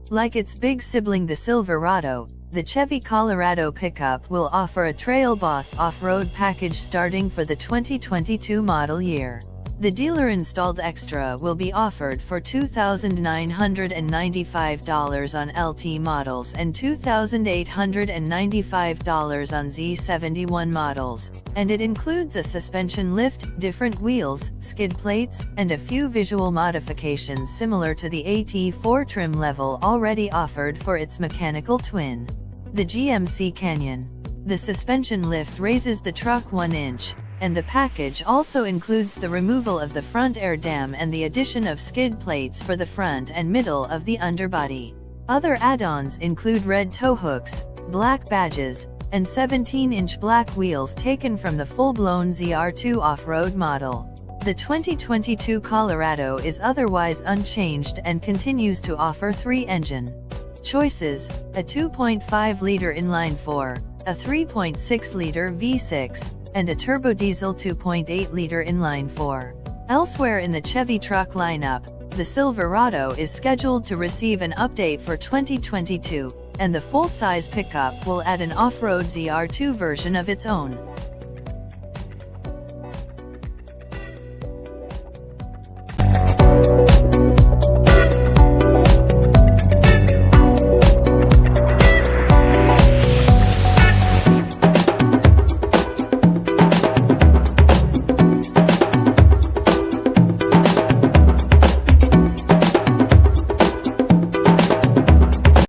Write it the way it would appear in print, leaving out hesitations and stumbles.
Like its big sibling the Silverado, the Chevy Colorado pickup will offer a Trail Boss off-road package starting for the 2022 model year. The dealer-installed extra will be offered for $2,995 on LT models and $2,895 on Z71 models, and it includes a suspension lift, different wheels, skid plates, and a few visual modifications similar to the AT4 trim level already offered for its mechanical twin, the GMC Canyon. The suspension lift raises the truck 1 inch, and the package also includes the removal of the front air dam and the addition of skid plates for the front and middle of the underbody. Other add-ons include red tow hooks, black badges, and 17-inch black wheels taken from the full-blown ZR2 off-road model. The 2022 Colorado is otherwise unchanged and continues to offer 3 engine choices: a 2.5-liter inline-4, a 3.6-liter V6, and a turbo diesel 2.8-liter inline-4. Elsewhere in the Chevy truck lineup, the Silverado is scheduled to receive an update for 2022, and the full-size pickup will add an off-road ZR2 version of its own.